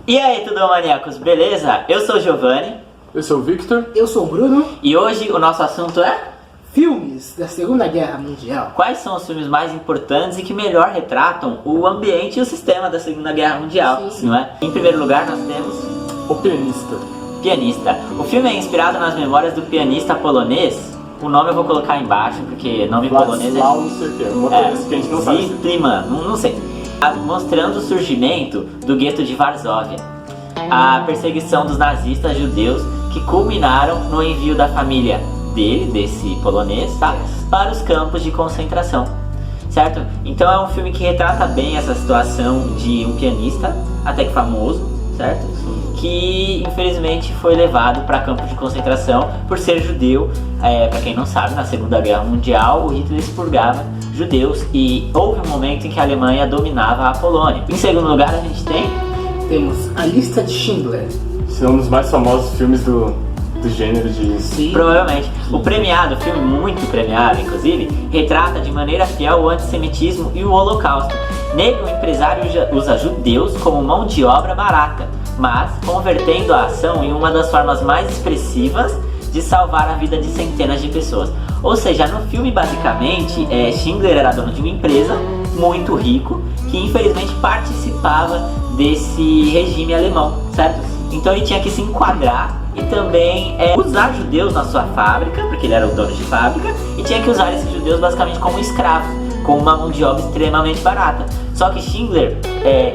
E aí, tudo maníacos, beleza? Eu sou o Giovanni. Eu sou o Victor. Eu sou o Bruno. E hoje o nosso assunto é... Filmes da Segunda Guerra Mundial. Quais são os filmes mais importantes e que melhor retratam o ambiente e o sistema da Segunda Guerra Mundial, Sim. não é? Em primeiro lugar nós temos... O Pianista. Pianista. O filme é inspirado nas memórias do pianista polonês. O nome eu vou colocar embaixo, porque nome polonês é... Lá, não sei o que. Uma coisa que a gente não sabe. Zitlman, não sei. Mostrando o surgimento do gueto de Varsóvia. A perseguição dos nazistas judeus que culminaram no envio da família dele, desse polonês, tá? Para os campos de concentração, certo? Então é um filme que retrata bem essa situação de um pianista, até que famoso, certo? Que infelizmente foi levado para campo de concentração por ser judeu. Para quem não sabe, na Segunda Guerra Mundial o Hitler expurgava judeus e houve um momento em que a Alemanha dominava a Polônia. Em segundo lugar a gente Temos A Lista de Schindler. Esse é um dos mais famosos filmes do gênero de... Sim. Provavelmente. O premiado, o filme muito premiado, inclusive, retrata de maneira fiel o antissemitismo e o Holocausto. Nele, o empresário usa judeus como mão de obra barata, mas convertendo a ação em uma das formas mais expressivas de salvar a vida de centenas de pessoas. Ou seja, no filme, basicamente, Schindler era dono de uma empresa muito rico que infelizmente participava desse regime alemão, certo? Então ele tinha que se enquadrar e também usar judeus na sua fábrica, porque ele era o dono de fábrica, e tinha que usar esses judeus basicamente como escravos, com uma mão de obra extremamente barata. Só que Schindler,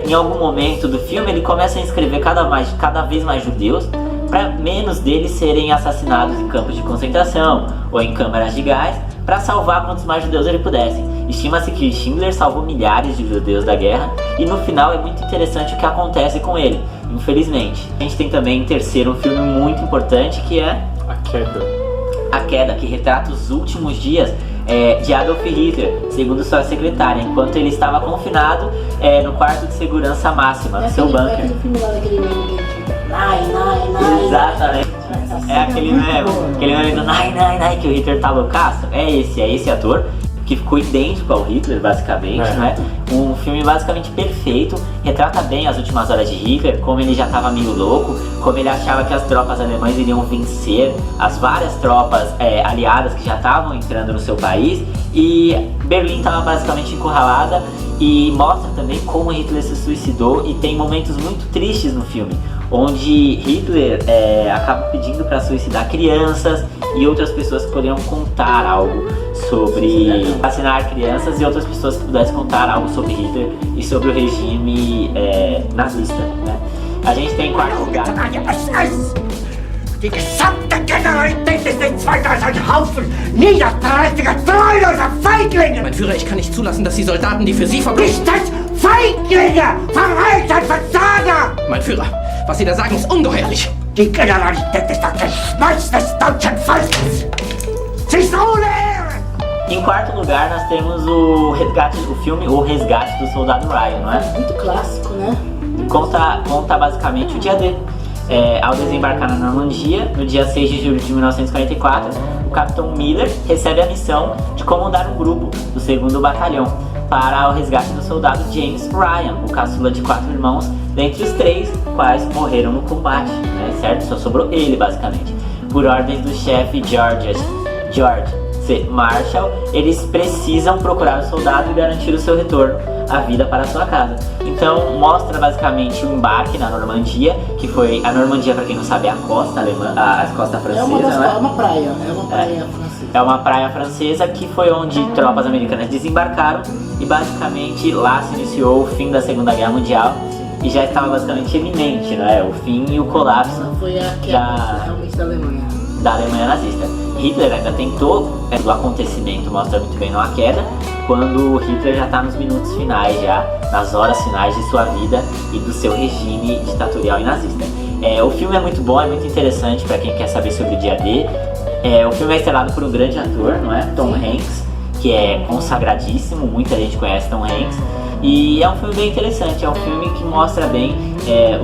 em algum momento do filme, ele começa a inscrever cada vez mais judeus, para menos deles serem assassinados em campos de concentração ou em câmaras de gás, para salvar quantos mais judeus ele pudesse. Estima-se que Schindler salvou milhares de judeus da guerra e no final é muito interessante o que acontece com ele, infelizmente. A gente tem também em terceiro um filme muito importante que é A Queda. A Queda, que retrata os últimos dias de Adolf Hitler, segundo sua secretária, enquanto ele estava confinado no quarto de segurança máxima do seu bunker. É aquele filme lá daquele meme que ele fica Nai. Exatamente. É aquele meme do Nai, que o Hitler tá loucaço. É esse ator que ficou idêntico ao Hitler, basicamente, né? Um filme basicamente perfeito, retrata bem as últimas horas de Hitler, como ele já estava meio louco, como ele achava que as tropas alemãs iriam vencer as várias tropas aliadas que já estavam entrando no seu país, e Berlim estava basicamente encurralada, e mostra também como Hitler se suicidou, e tem momentos muito tristes no filme, onde Hitler acaba pedindo para suicidar crianças e outras pessoas que poderiam contar algo sobre vacinar crianças e outras pessoas que pudessem contar algo sobre Hitler e sobre o regime nazista, né? A gente tem em quarto lugar. Die gesamte Generalität ist nichts weiter als ein Haufen niederträchtiger, treuloser Feiglinge! Mein Führer, ich kann nicht zulassen, dass die Soldaten, die für Sie verbringen... Nicht als Feiglinge! Verreiter, Versager! Mein Führer, was Sie da sagen, ist ungeheuerlich! Die Generalität ist das Geschmeiß des deutschen Volkes! Sie ist ohne Ehre! Em quarto lugar nós temos o filme O Resgate do Soldado Ryan, não é? Muito clássico, né? Conta basicamente o dia D. Ao desembarcar na Normandia, no dia 6 de julho de 1944, o capitão Miller recebe a missão de comandar um grupo do 2º Batalhão para o resgate do soldado James Ryan, o caçula de 4 irmãos, dentre os 3 quais morreram no combate, né, certo? Só sobrou ele, basicamente. Por ordens do chefe George C. Marshall, eles precisam procurar o soldado e garantir o seu retorno à vida para a sua casa. Então mostra basicamente o embarque na Normandia, que foi a Normandia, para quem não sabe, é a costa alemã, a costa francesa, É uma praia francesa. É uma praia francesa que foi onde tropas americanas desembarcaram e basicamente lá se iniciou o fim da Segunda Guerra Mundial e já estava basicamente iminente, né? O fim e o colapso Foi a queda realmente da Alemanha nazista. Hitler ainda tentou, o acontecimento mostra muito bem numa queda, quando Hitler já está nos minutos finais, já nas horas finais de sua vida e do seu regime ditatorial e nazista. O filme é muito bom, é muito interessante para quem quer saber sobre o dia D. O filme é estrelado por um grande ator, não é? Tom Hanks, que é consagradíssimo, muita gente conhece Tom Hanks. E é um filme bem interessante, é um filme que mostra bem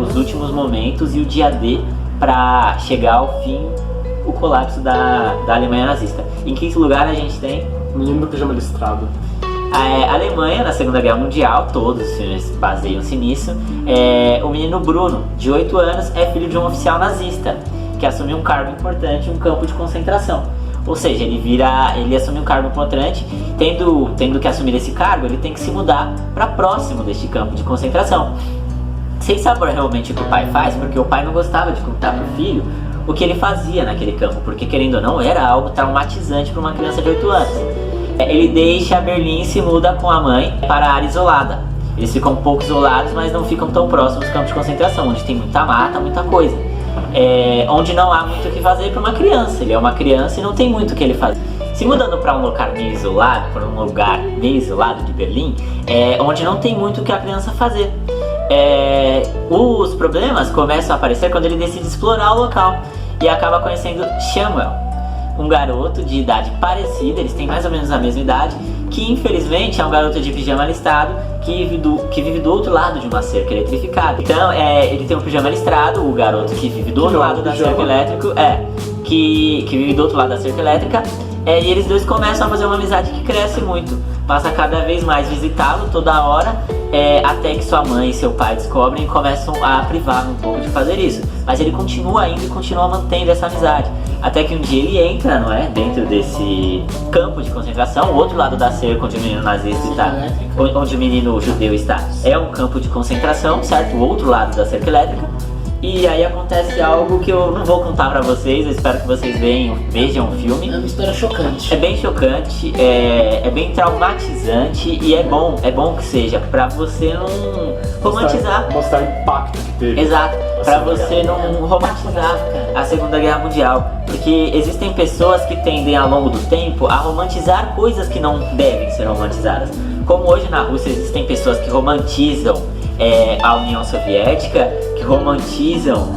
os últimos momentos e o dia D para chegar ao fim, o colapso da Alemanha nazista. Em quinto lugar a gente tem Menino do Pijama Listrado. A Alemanha, na Segunda Guerra Mundial, todos os filmes baseiam-se nisso. O menino Bruno, de 8 anos, é filho de um oficial nazista que assumiu um cargo importante em um campo de concentração. Ou seja, ele assume um cargo importante, tendo que assumir esse cargo, ele tem que se mudar para próximo deste campo de concentração. Sem saber realmente o que o pai faz, porque o pai não gostava de contar pro filho o que ele fazia naquele campo, porque querendo ou não, era algo traumatizante para uma criança de 8 anos. Ele deixa Berlim e se muda com a mãe para a área isolada. Eles ficam um pouco isolados, mas não ficam tão próximos dos campos de concentração, onde tem muita mata, muita coisa. Onde não há muito o que fazer para uma criança. Ele é uma criança e não tem muito o que ele fazer. Se mudando para um lugar meio isolado, de Berlim, onde não tem muito o que a criança fazer. Os problemas começam a aparecer quando ele decide explorar o local e acaba conhecendo Samuel, um garoto de idade parecida, eles têm mais ou menos a mesma idade, que infelizmente é um garoto de pijama listrado que vive do outro lado de uma cerca eletrificada. Então ele tem um pijama listrado, o garoto que vive do outro lado da cerca elétrica, que vive do outro lado da cerca elétrica, e eles dois começam a fazer uma amizade que cresce muito, passa cada vez mais visitá-lo toda hora, até que sua mãe e seu pai descobrem e começam a privá-lo um pouco de fazer isso. Mas ele continua indo e continua mantendo essa amizade. Até que um dia ele entra, dentro desse campo de concentração, o outro lado da cerca onde o menino nazista está, onde o menino judeu está, é um campo de concentração, certo? O outro lado da cerca elétrica. E aí acontece algo que eu não vou contar pra vocês, eu espero que vocês vejam o filme. É uma história chocante. É bem chocante, é bem traumatizante e é bom que seja, pra você não romantizar. Mostrar o impacto que teve. Exato, pra você não romantizar a Segunda Guerra Mundial. Porque existem pessoas que tendem ao longo do tempo a romantizar coisas que não devem ser romantizadas. Como hoje na Rússia existem pessoas que romantizam a União Soviética, que romantizam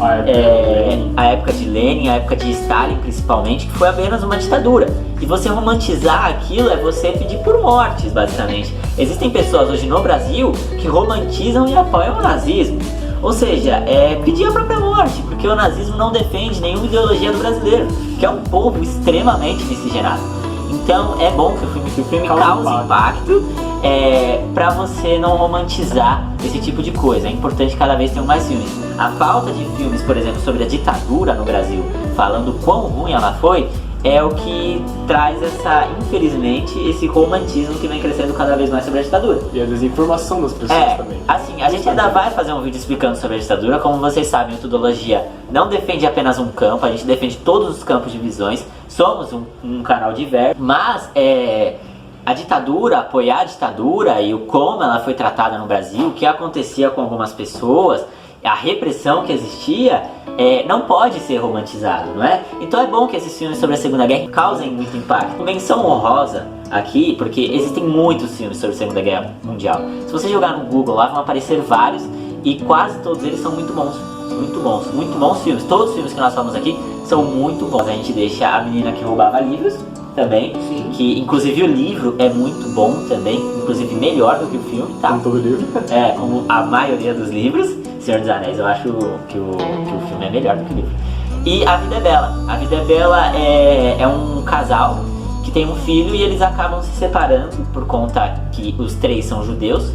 a época de Lenin, a época de Stalin principalmente, que foi apenas uma ditadura. E você romantizar aquilo é você pedir por mortes, basicamente. Existem pessoas hoje no Brasil que romantizam e apoiam o nazismo. Ou seja, pedir a própria morte, porque o nazismo não defende nenhuma ideologia do brasileiro, que é um povo extremamente miscigenado. Então é bom que o filme cause impacto, pra você não romantizar esse tipo de coisa. É importante cada vez ter mais filmes. A falta de filmes, por exemplo, sobre a ditadura no Brasil, falando quão ruim ela foi, é o que traz infelizmente, esse romantismo que vem crescendo cada vez mais sobre a ditadura. E a desinformação das pessoas também. Assim, a gente ainda vai fazer um vídeo explicando sobre a ditadura. Como vocês sabem, a metodologia não defende apenas um campo, a gente defende todos os campos de visões. Somos um canal diverso, mas a ditadura, apoiar a ditadura e como ela foi tratada no Brasil, o que acontecia com algumas pessoas, a repressão que existia, não pode ser romantizado, não é? Então é bom que esses filmes sobre a Segunda Guerra causem muito impacto. Menção honrosa aqui, porque existem muitos filmes sobre a Segunda Guerra Mundial. Se você jogar no Google lá, vão aparecer vários e quase todos eles são muito bons. Muito bons filmes. Todos os filmes que nós falamos aqui são muito bons. A gente deixa A Menina que Roubava Livros também, que inclusive o livro é muito bom também, inclusive melhor do que o filme, tá? Como todo livro. Como a maioria dos livros. Senhor dos Anéis, eu acho que o filme é melhor do que o livro. E A Vida é Bela. A Vida é Bela é um casal que tem um filho e eles acabam se separando por conta que os três são judeus.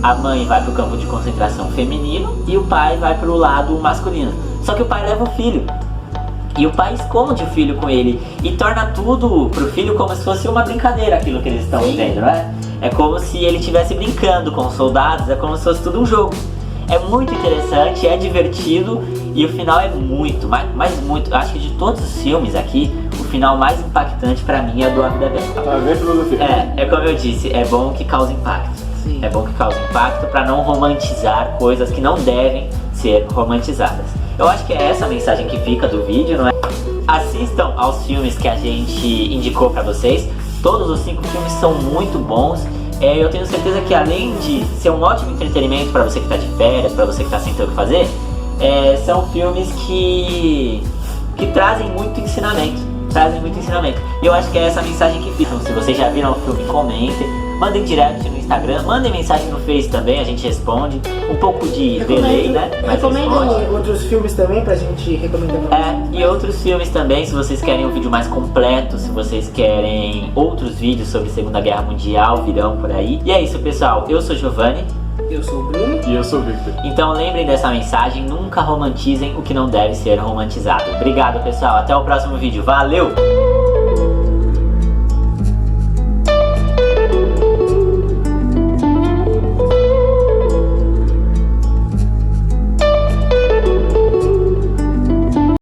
A mãe vai pro campo de concentração feminino e o pai vai pro lado masculino. Só que o pai leva o filho. E o pai esconde o filho com ele e torna tudo pro filho como se fosse uma brincadeira, aquilo que eles estão vivendo, não é? É como se ele estivesse brincando com os soldados, é como se fosse tudo um jogo. É muito interessante, é divertido e o final é muito, mas muito. Acho que de todos os filmes aqui, o final mais impactante pra mim é do A Vida é Bela. É como eu disse, é bom que cause impacto. Sim. É bom que cause impacto pra não romantizar coisas que não devem ser romantizadas. Eu acho que é essa a mensagem que fica do vídeo, não é? Assistam aos filmes que a gente indicou pra vocês. Todos os 5 filmes são muito bons. Eu tenho certeza que além de ser um ótimo entretenimento para você que está de férias, para você que está sem ter o que fazer, são filmes que trazem muito ensinamento. E eu acho que é essa a mensagem que fica. Se vocês já viram o filme, comentem. mandem direct no Instagram, mandem mensagem no Face também, a gente responde. Um pouco de delay, né? Mas responde. Recomendem outros filmes também pra gente recomendar pra vocês. E outros filmes também, se vocês querem um vídeo mais completo, se vocês querem outros vídeos sobre Segunda Guerra Mundial, virão por aí. E é isso, pessoal. Eu sou Giovanni. Eu sou o Bruno. E eu sou o Victor. Então lembrem dessa mensagem, nunca romantizem o que não deve ser romantizado. Obrigado, pessoal. Até o próximo vídeo. Valeu!